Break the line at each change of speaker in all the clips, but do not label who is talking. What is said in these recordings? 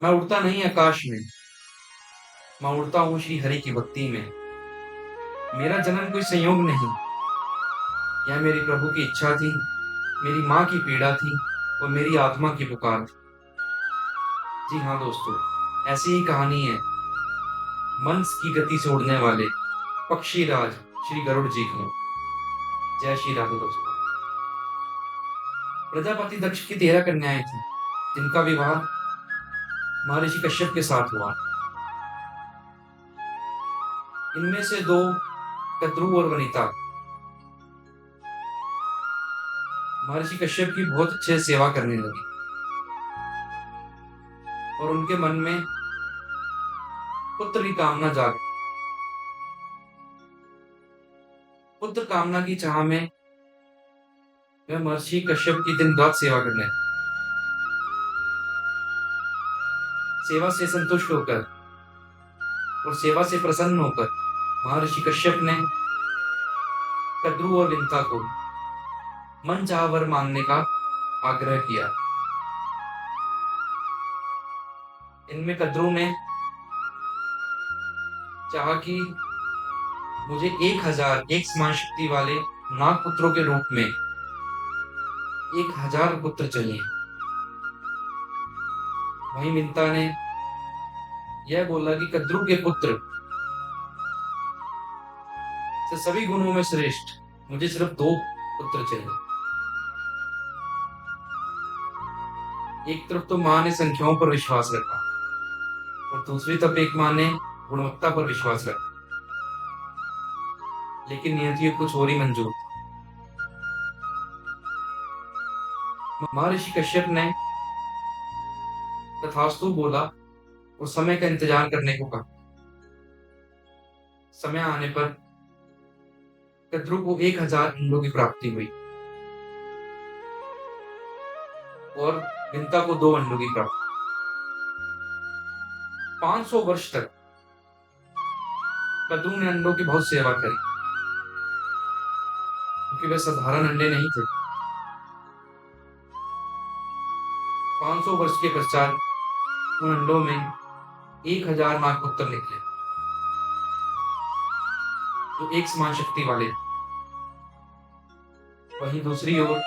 मैं उड़ता नहीं आकाश में, मैं उड़ता हूँ श्री हरि की भक्ति में। मेरा जन्म कोई संयोग नहीं, यह मेरी प्रभु की इच्छा थी, मेरी माँ की पीड़ा थी और मेरी आत्मा की पुकार थी। जी हाँ दोस्तों, ऐसी ही कहानी है मन की गति से उड़ने वाले पक्षी राज श्री गरुड़ जी की। जय श्री राधे दोस्तों। प्रजापति दक्ष की 13 कन्याएं थी, जिनका विवाह महर्षि कश्यप के साथ हुआ। इनमें से दो कद्रु और वनिता महर्षि कश्यप की बहुत अच्छे से सेवा करने लगी और उनके मन में पुत्र की कामना जाग। पुत्र कामना की चाह में वह महर्षि कश्यप की दिन रात सेवा करने लगी। सेवा से संतुष्ट होकर और सेवा से प्रसन्न होकर महर्षि कश्यप ने कद्रु और विंता को मन चाह वर मांगने का आग्रह किया। इनमें कद्रु ने चाहा कि मुझे 1000 एक समान शक्ति वाले नाग पुत्रों के रूप में 1000 पुत्र चाहिए। वहीं विंता ने यह बोला कि कद्रु के पुत्र से सभी गुणों में श्रेष्ठ मुझे सिर्फ 2 पुत्र चाहिए। एक तरफ तो मां ने संख्याओं पर विश्वास रखा और दूसरी तरफ एक मां ने गुणवत्ता पर विश्वास रखा, लेकिन नियति कुछ और ही मंजूर था। महर्षि कश्यप ने तथास्तु बोला और समय का इंतजार करने को कहा। समय आने पर कद्रु को 1000 अंडों की प्राप्ति हुई और विंता को 2 अंडों की प्राप्ति। 500 वर्ष तक कद्रु ने अंडों की बहुत सेवा करी, क्योंकि वे साधारण अंडे नहीं थे। 500 वर्ष के पश्चात उन अंडों में 1000 नागपुत्र निकले, जो एक समान शक्ति वाले। वहीं दूसरी ओर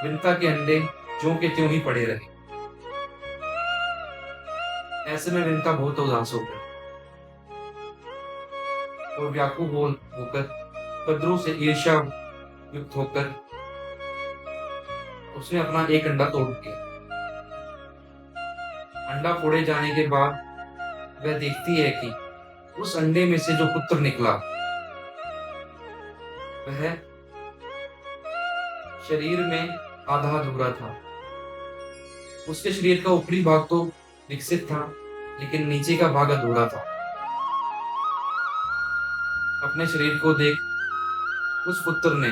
विंता के अंडे ज्यों के त्यों ही पड़े रहे। ऐसे में विंता बहुत उदास हो गई और व्याकुल होकर कद्रु से ईर्ष्या युक्त होकर उसने अपना एक अंडा तोड़ दिया। अंडा फोड़े जाने के बाद वह देखती है कि उस अंडे में से जो पुत्र निकला वह शरीर में आधा अधूरा था। उसके शरीर का ऊपरी भाग तो विकसित था, लेकिन नीचे का भाग अधूरा था। अपने शरीर को देख उस पुत्र ने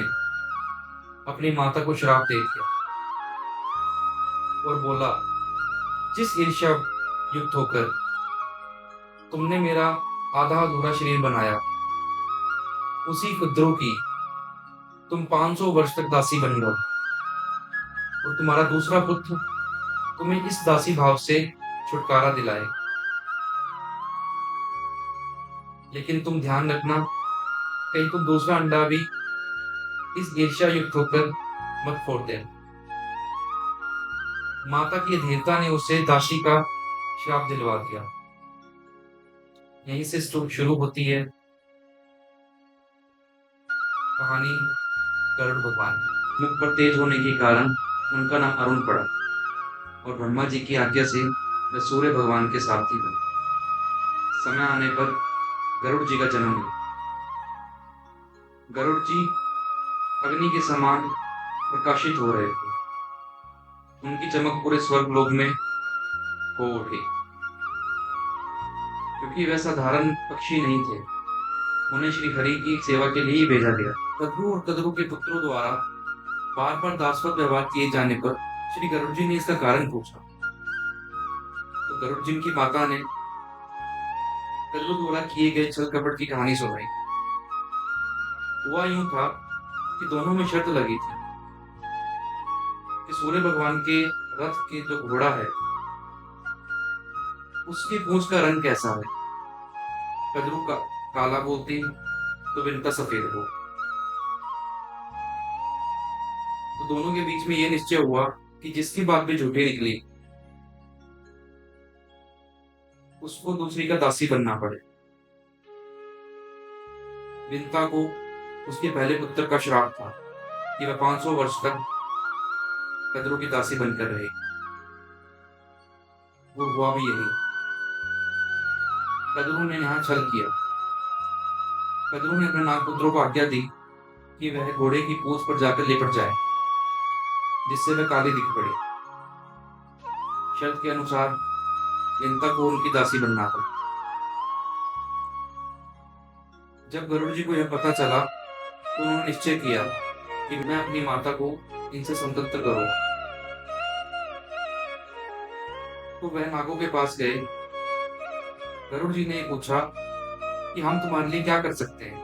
अपनी माता को श्राप दे दिया और बोला, जिस ईर्ष्या युक्त होकर तुमने मेरा आधा अधूरा शरीर बनाया, उसी कद्रु की तुम 500 वर्ष तक दासी बन रहो और तुम्हारा दूसरा पुत्र तुम्हें इस दासी भाव से छुटकारा दिलाए। लेकिन तुम ध्यान रखना, कहीं तुम दूसरा अंडा भी इस ईर्ष्या युक्त होकर मत फोड़ दे। माता की अधीरता ने उसे दासी का श्राप दिलवा दिया। यहीं से शुरू होती है कहानी गरुड़ भगवान की। मुख पर तेज होने के कारण उनका नाम अरुण पड़ा और ब्रह्मा जी की आज्ञा से वे सूर्य भगवान के सारथी बने। समय आने पर गरुड़ जी का जन्म हुआ। गरुड़ जी अग्नि के समान प्रकाशित हो रहे थे। उनकी चमक पूरे स्वर्गलोक में हो उठी। क्योंकि वे साधारण पक्षी नहीं थे, उन्हें श्री हरि की सेवा के लिए ही भेजा गया। कद्रु और कद्रु के पुत्रों द्वारा बार बार दासवत व्यवहार किए जाने पर श्री गरुड़ जी ने इसका कारण पूछा, तो गरुड़ जी की माता ने कद्रु द्वारा किए गए छल कपट की कहानी सुनाई। हुआ यूं था कि दोनों में शर्त लगी थी कि सूर्य भगवान के रथ के जो घोड़ा है उसकी पूंछ का रंग कैसा है? कद्रू का काला बोलती तो विनता सफेद हो। तो दोनों के बीच में यह निश्चय हुआ कि जिसकी बात भी झूठी निकली उसको दूसरी का दासी बनना पड़े। विनता को उसके पहले पुत्र का श्राप था कि वह 500 वर्ष तक कद्रू की दासी बनकर रहे। वो हुआ भी यही। कद्रू ने यहाँ छल किया। कद्रू ने अपने नागपुत्रों को आज्ञा दी कि वह घोड़े की पूंछ पर जाकर लेपट जाए जिससे वह काली दिख पड़े। शर्त के अनुसार विनता को उनकी दासी बनना पड़ा। जब गरुड़ जी को यह पता चला तो उन्होंने निश्चय किया कि मैं अपनी माता को इनसे स्वतंत्र करूंगा। तो वह नागों के पास गए। गरुड़ जी ने पूछा कि हम तुम्हारे लिए क्या कर सकते हैं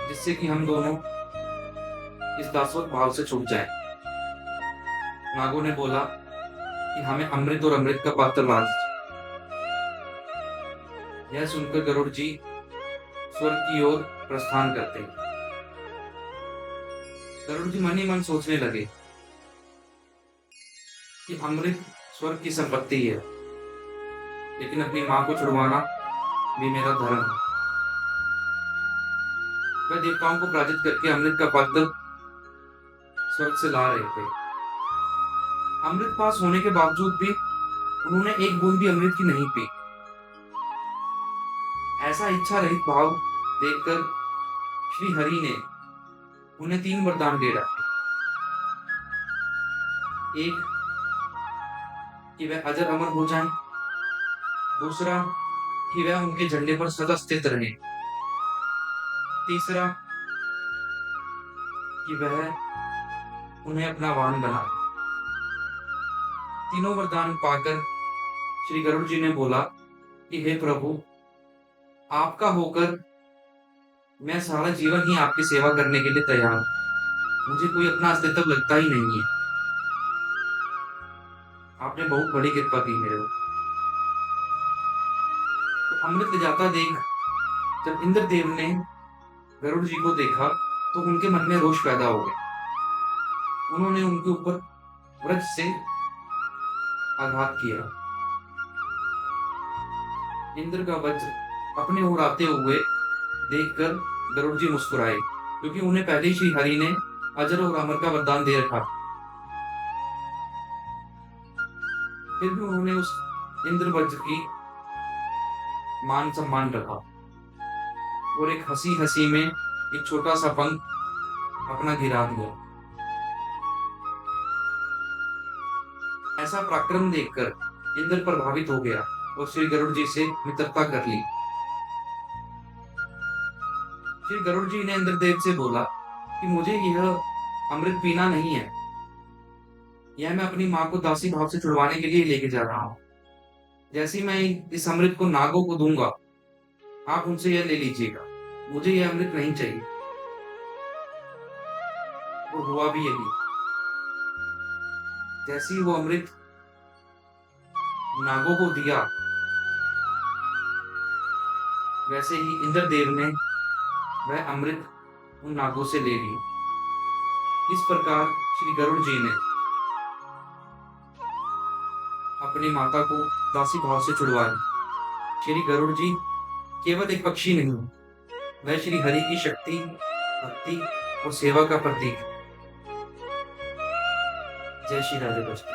जिससे कि हम दोनों इस दासवत भाव से छूट जाएं। नागों ने बोला कि हमें अमृत और अमृत का पात्र ला दीजिए। यह सुनकर गरुड़ जी स्वर्ग की ओर प्रस्थान करते हैं। गरुड़ जी मन ही मन सोचने लगे कि अमृत स्वर्ग की संपत्ति है, लेकिन अपनी मां को छुड़वाना भी मेरा धर्म है। वह देवताओं को पराजित करके अमृत का पात्र स्वर्ग से ला रहे थे। अमृत पास होने के बावजूद भी उन्होंने एक बूंद भी अमृत की नहीं पी। ऐसा इच्छा रहित भाव देखकर श्री हरि ने उन्हें 3 वरदान दे डाले। एक कि वह अजर अमर हो जाएं, दूसरा कि वह उनके झंडे पर सदा स्थित रहे, तीसरा कि वह उन्हें अपना वाहन बनाए। तीनों वरदान पाकर श्री गरुड़ जी ने बोला कि हे प्रभु, आपका होकर मैं सारा जीवन ही आपकी सेवा करने के लिए तैयार हूं। मुझे कोई अपना अस्तित्व लगता ही नहीं है। आपने बहुत बड़ी कृपा की मेरे ऊपर। तो अमृत ले जाता देख जब इंद्रदेव ने गरुड़ जी को देखा तो उनके मन में रोष पैदा हो गया। उन्होंने उनके ऊपर वज्र से आघात किया। इंद्र का वज्र अपने ओर आते हुए देखकर गरुड़ जी मुस्कुराए, क्योंकि उन्हें पहले ही श्री हरि ने अजर और अमर का वरदान दे रखा। फिर भी उन्होंने उस इंद्र वज्र की मान सम्मान रखा और एक हंसी हंसी में एक छोटा सा पंख अपना गिरा दिया। ऐसा पराक्रम देखकर इंद्र प्रभावित हो गया और श्री गरुड़ जी से मित्रता कर ली। श्री गरुड़ जी ने इंद्रदेव से बोला कि मुझे यह अमृत पीना नहीं है, यह मैं अपनी मां को दासी भाव से छुड़वाने के लिए लेके जा रहा हूं। जैसे मैं इस अमृत को नागों को दूंगा, आप उनसे यह ले लीजिएगा। मुझे यह अमृत नहीं चाहिए। वो हुआ भी यही। जैसे ही वो अमृत नागों को दिया, वैसे ही इंद्रदेव ने वह अमृत उन नागों से ले लिया। इस प्रकार श्री गरुड़ जी ने अपनी माता को दासी भाव से छुड़वाया। श्री गरुड़ जी केवल एक पक्षी नहीं, वह श्री हरि की शक्ति, भक्ति और सेवा का प्रतीक। जय श्री राधे कृष्ण।